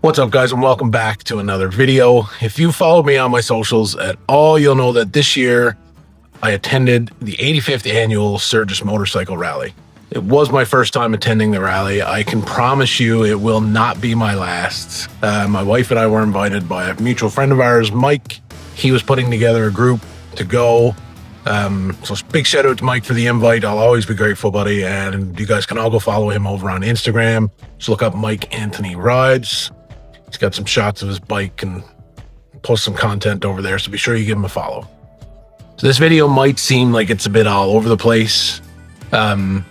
What's up, guys, and welcome back to another video. If you follow me on my socials at all, you'll know that this year I attended the 85th annual Sturgis Motorcycle Rally. It was my first time attending the rally. I can promise you it will not be my last. My wife and I were invited by a mutual friend of ours, Mike. He was putting together a group to go. So big shout out to Mike for the invite. I'll always be grateful, buddy. And you guys can all go follow him over on Instagram. Just look up Mike Anthony Rides. He's got some shots of his bike and post some content over there, so be sure you give him a follow. So this video might seem like it's a bit all over the place. I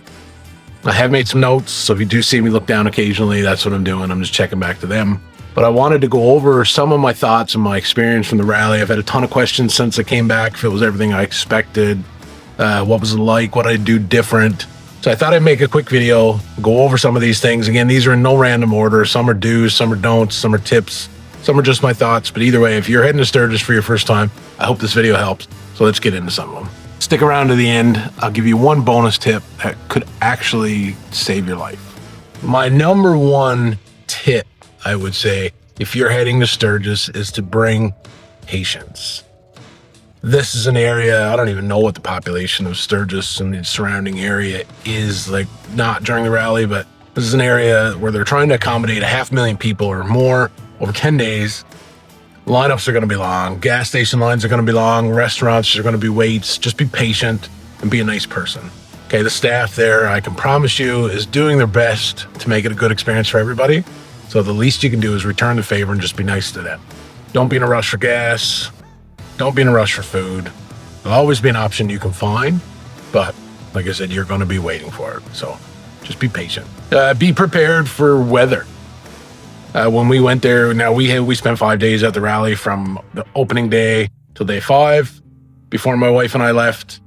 have made some notes, so if you do see me look down occasionally, that's what I'm doing. I'm just checking back to them. But I wanted to go over some of my thoughts and my experience from the rally. I've had a ton of questions since I came back, if it was everything I expected, what was it like, what I'd do different. So I thought I'd make a quick video, go over some of these things. Again, these are in no random order. Some are do's, some are don'ts, some are tips, some are just my thoughts. But either way, if you're heading to Sturgis for your first time, I hope this video helps. So let's get into some of them. Stick around to the end. I'll give you one bonus tip that could actually save your life. My number one tip, I would say, if you're heading to Sturgis, is to bring patience. This is an area, I don't even know what the population of Sturgis and the surrounding area is, like, not during the rally, but this is an area where they're trying to accommodate 500,000 people or more over 10 days. Lineups are going to be long. Gas station lines are going to be long. Restaurants are going to be waits. Just be patient and be a nice person. Okay, the staff there, I can promise you, is doing their best to make it a good experience for everybody. So the least you can do is return the favor and just be nice to them. Don't be in a rush for gas. Don't be in a rush for food. There'll always be an option you can find, but like I said, you're going to be waiting for it. So just be patient. Be prepared for weather. When we went there, now we spent 5 days at the rally from the opening day till day 5. Before my wife and I left,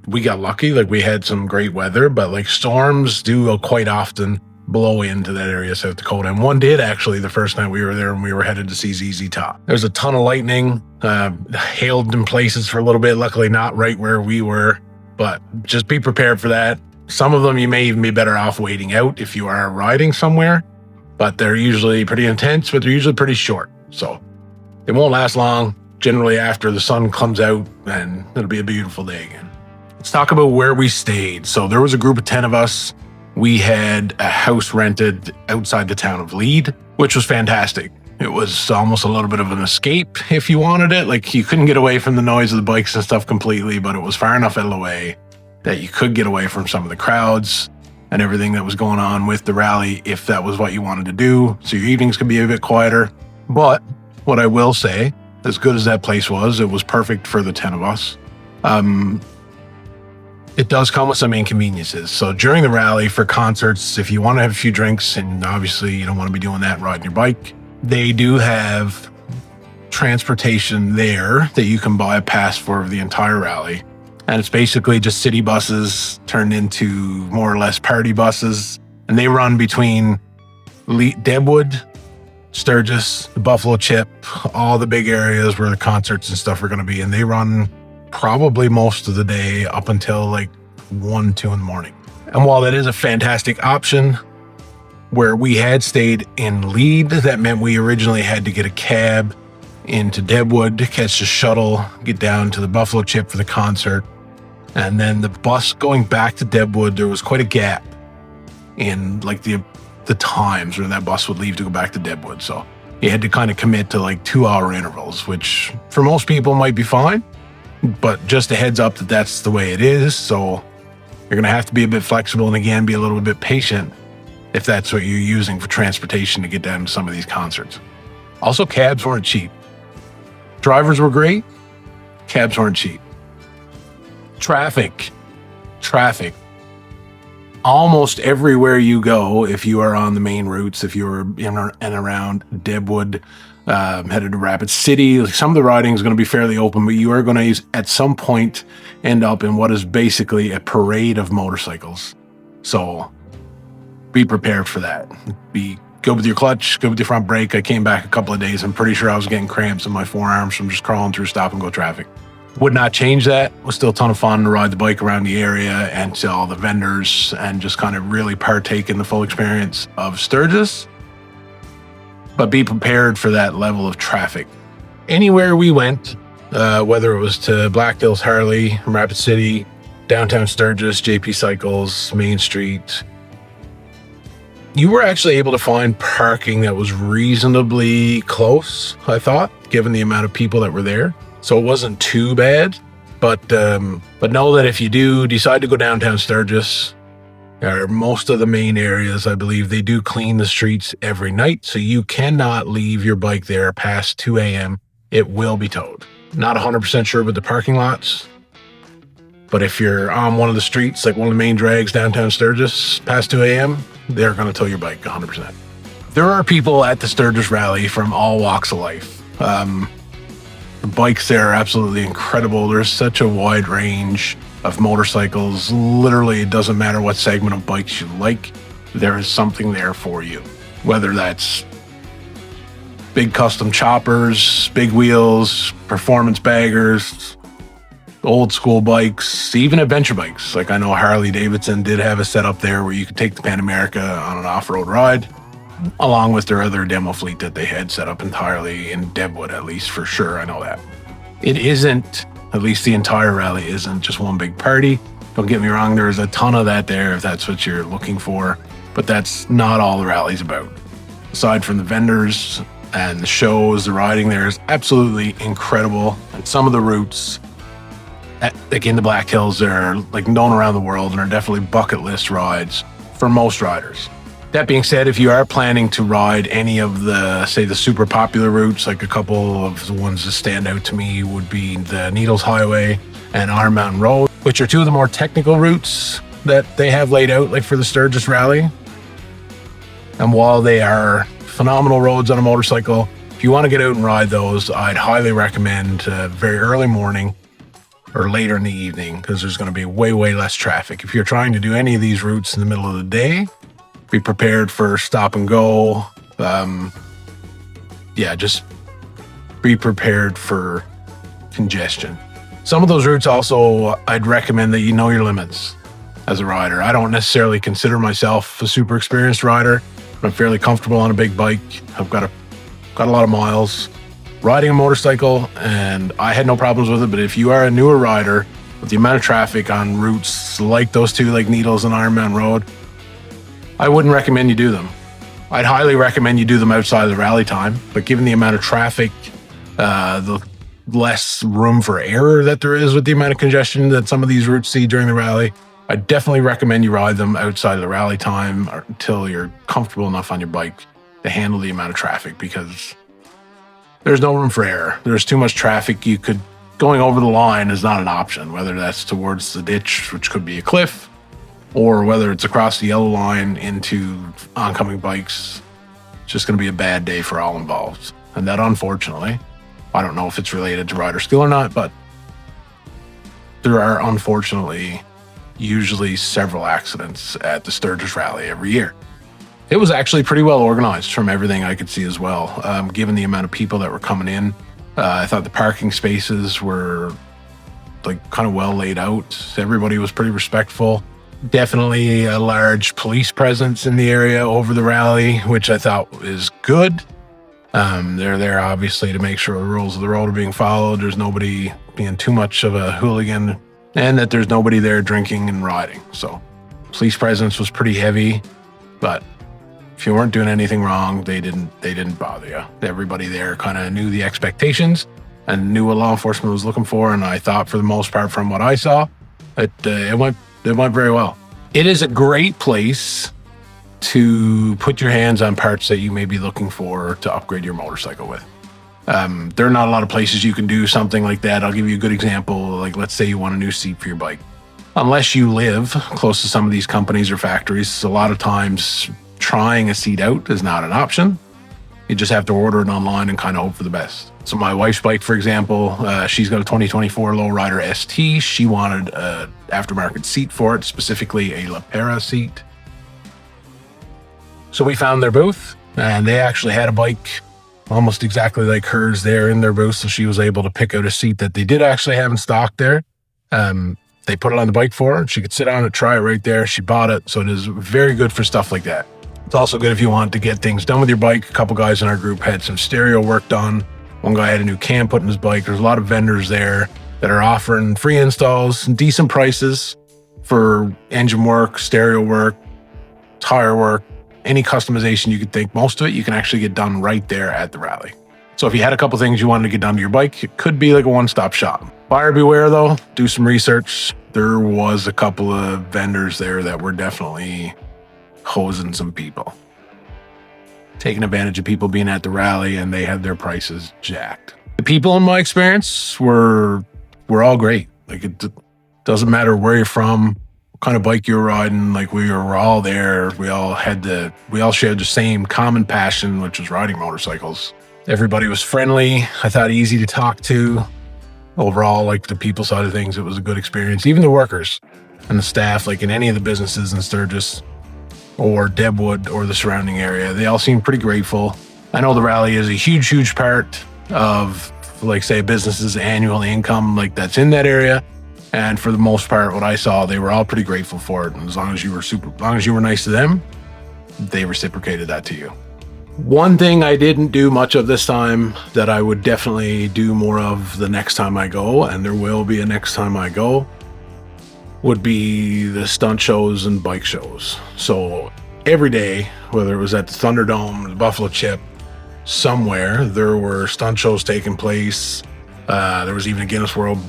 we got lucky. Like, we had some great weather, but like storms do quite often blow into that area of South Dakota. And one did actually the first night we were there, and we were headed to see ZZ Top. There's a ton of lightning, hailed in places for a little bit. Luckily not right where we were, but just be prepared for that. Some of them you may even be better off waiting out if you are riding somewhere, but they're usually pretty intense, but they're usually pretty short. So it won't last long. Generally after the sun comes out, and it'll be a beautiful day again. Let's talk about where we stayed. So there was a group of 10 of us. We had a house rented outside the town of Lead, which was fantastic. It was almost a little bit of an escape if you wanted it. Like, you couldn't get away from the noise of the bikes and stuff completely, but it was far enough out of the way that you could get away from some of the crowds and everything that was going on with the rally if that was what you wanted to do. So your evenings could be a bit quieter. But what I will say, as good as that place was, it was perfect for the 10 of us. It does come with some inconveniences. So during the rally for concerts, if you want to have a few drinks, and obviously you don't want to be doing that riding your bike, they do have transportation there that you can buy a pass for the entire rally. And it's basically just city buses turned into more or less party buses. And they run between Deadwood, Sturgis, the Buffalo Chip, all the big areas where the concerts and stuff are going to be. And they run probably most of the day up until like 1, 2 in the morning. And while that is a fantastic option, where we had stayed in Lead, that meant we originally had to get a cab into Deadwood to catch the shuttle, get down to the Buffalo Chip for the concert. And then the bus going back to Deadwood, there was quite a gap in like the times when that bus would leave to go back to Deadwood. So you had to kind of commit to like 2-hour intervals, which for most people might be fine. But just a heads up that that's the way it is. So you're going to have to be a bit flexible and, again, be a little bit patient if that's what you're using for transportation to get down to some of these concerts. Also, cabs weren't cheap. Drivers were great. Cabs weren't cheap. Traffic. Almost everywhere you go, if you are on the main routes, if you're in and around Deadwood, headed to Rapid City, like, some of the riding is going to be fairly open, but you are going to at some point end up in what is basically a parade of motorcycles. So be prepared for that. Be good with your clutch, good with your front brake. I came back a couple of days. I'm pretty sure I was getting cramps in my forearms from just crawling through stop and go traffic. Would not change that. It was still a ton of fun to ride the bike around the area and to all the vendors and just kind of really partake in the full experience of Sturgis. but be prepared for that level of traffic. Anywhere we went, whether it was to Black Hills Harley, Rapid City, downtown Sturgis, JP Cycles, Main Street, you were actually able to find parking that was reasonably close, I thought, given the amount of people that were there. So it wasn't too bad. But know that if you do decide to go downtown Sturgis, or most of the main areas, I believe they do clean the streets every night. So you cannot leave your bike there past 2 a.m. It will be towed. Not 100% sure about the parking lots, but if you're on one of the streets, like one of the main drags downtown Sturgis, past 2 a.m., they're going to tow your bike 100%. There are people at the Sturgis Rally from all walks of life. The bikes there are absolutely incredible. There's such a wide range of motorcycles. Literally, it doesn't matter what segment of bikes you like. There is something there for you. Whether that's big custom choppers, big wheels, performance baggers, old school bikes, even adventure bikes. Like I know Harley Davidson did have a setup there where you could take the Pan America on an off-road ride, along with their other demo fleet that they had set up entirely in Deadwood, at least for sure. I know that. It isn't, at least the entire rally isn't just one big party. Don't get me wrong, there's a ton of that there if that's what you're looking for, but that's not all the rally's about. Aside from the vendors and the shows, the riding there is absolutely incredible. And some of the routes, like in the Black Hills, are like known around the world and are definitely bucket list rides for most riders. That being said, if you are planning to ride any of the, say, the super popular routes, like a couple of the ones that stand out to me would be the Needles Highway and Iron Mountain Road, which are two of the more technical routes that they have laid out, like for the Sturgis Rally. And while they are phenomenal roads on a motorcycle, if you want to get out and ride those, I'd highly recommend very early morning or later in the evening, because there's going to be way, way less traffic. If you're trying to do any of these routes in the middle of the day, be prepared for stop and go. Just be prepared for congestion. Some of those routes also, I'd recommend that you know your limits as a rider. I don't necessarily consider myself a super experienced rider, but I'm fairly comfortable on a big bike. I've got a lot of miles riding a motorcycle, and I had no problems with it. But if you are a newer rider, with the amount of traffic on routes like those two, like Needles and Iron Mountain Road, I wouldn't recommend you do them. I'd highly recommend you do them outside of the rally time, but given the amount of traffic, the less room for error that there is with the amount of congestion that some of these routes see during the rally, I definitely recommend you ride them outside of the rally time until you're comfortable enough on your bike to handle the amount of traffic, because there's no room for error. There's too much traffic. Going over the line is not an option, whether that's towards the ditch, which could be a cliff, or whether it's across the yellow line into oncoming bikes. It's just going to be a bad day for all involved. And that, unfortunately, I don't know if it's related to rider skill or not, but there are, unfortunately, usually several accidents at the Sturgis Rally every year. It was actually pretty well organized from everything I could see as well, given the amount of people that were coming in. I thought the parking spaces were kind of well laid out. Everybody was pretty respectful. Definitely a large police presence in the area over the rally, which I thought is good. They're there obviously to make sure the rules of the road are being followed. There's nobody being too much of a hooligan, and that there's nobody there drinking and riding. So police presence was pretty heavy, but if you weren't doing anything wrong, they didn't bother you. Everybody there kind of knew the expectations and knew what law enforcement was looking for. And I thought, for the most part, from what I saw, it went very well. It is a great place to put your hands on parts that you may be looking for to upgrade your motorcycle with. There are not a lot of places you can do something like that. I'll give you a good example. Like, let's say you want a new seat for your bike. Unless you live close to some of these companies or factories, a lot of times trying a seat out is not an option. You just have to order it online and kind of hope for the best. So my wife's bike, for example, she's got a 2024 Lowrider ST. She wanted an aftermarket seat for it, specifically a La Pera seat. So we found their booth, and they actually had a bike almost exactly like hers there in their booth. So she was able to pick out a seat that they did actually have in stock there. They put it on the bike for her. She could sit on it, try it right there. She bought it. So it is very good for stuff like that. It's also good if you want to get things done with your bike. A couple guys in our group had some stereo work done. One guy had a new cam put in his bike. There's a lot of vendors there that are offering free installs and decent prices for engine work, stereo work, tire work, any customization you could think. Most of it you can actually get done right there at the rally. So if you had a couple things you wanted to get done to your bike, it could be like a one-stop shop. Buyer beware though, do some research. There was a couple of vendors there that were definitely hosing some people, taking advantage of people being at the rally, and they had their prices jacked. The people in my experience were all great. Like, it doesn't matter where you're from, what kind of bike you were riding. Like, we were all there. We all shared the same common passion, which was riding motorcycles. Everybody was friendly. I thought easy to talk to. Overall, like the people side of things, it was a good experience. Even the workers and the staff, like in any of the businesses in Sturgis or Deadwood or the surrounding area, they all seemed pretty grateful. I know the rally is a huge part of, like, say, business's annual income, like that's in that area. And for the most part, what I saw, they were all pretty grateful for it. And as long as you were nice to them, they reciprocated that to you. One thing I didn't do much of this time that I would definitely do more of the next time I go, and there will be a next time I go, would be the stunt shows and bike shows. So every day, whether it was at the Thunderdome, the Buffalo Chip, somewhere, there were stunt shows taking place. There was even a Guinness World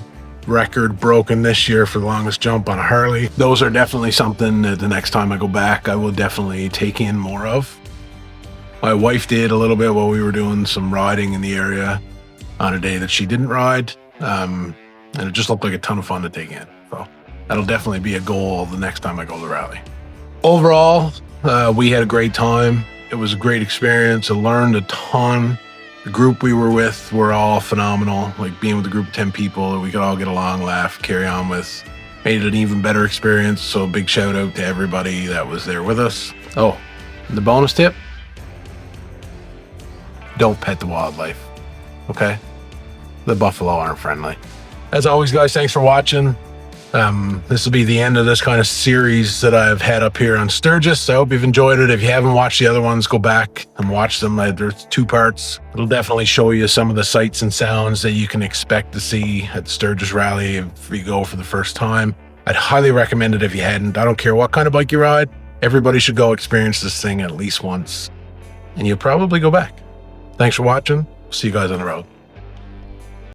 Record broken this year for the longest jump on a Harley. Those are definitely something that the next time I go back, I will definitely take in more of. My wife did a little bit while we were doing some riding in the area on a day that she didn't ride. And it just looked like a ton of fun to take in. So that'll definitely be a goal the next time I go to the rally. Overall, we had a great time. It was a great experience. I learned a ton. The group we were with were all phenomenal. Like, being with a group of 10 people that we could all get along, laugh, carry on with, made it an even better experience. So a big shout out to everybody that was there with us. Oh, and the bonus tip: don't pet the wildlife, okay? The buffalo aren't friendly. As always, guys, thanks for watching. This will be the end of this kind of series that I've had up here on Sturgis. I hope you've enjoyed it. If you haven't watched the other ones, go back and watch them. There's 2 parts. It'll definitely show you some of the sights and sounds that you can expect to see at Sturgis Rally if you go for the first time. I'd highly recommend it if you hadn't. I don't care what kind of bike you ride. Everybody should go experience this thing at least once, and you'll probably go back. Thanks for watching. See you guys on the road.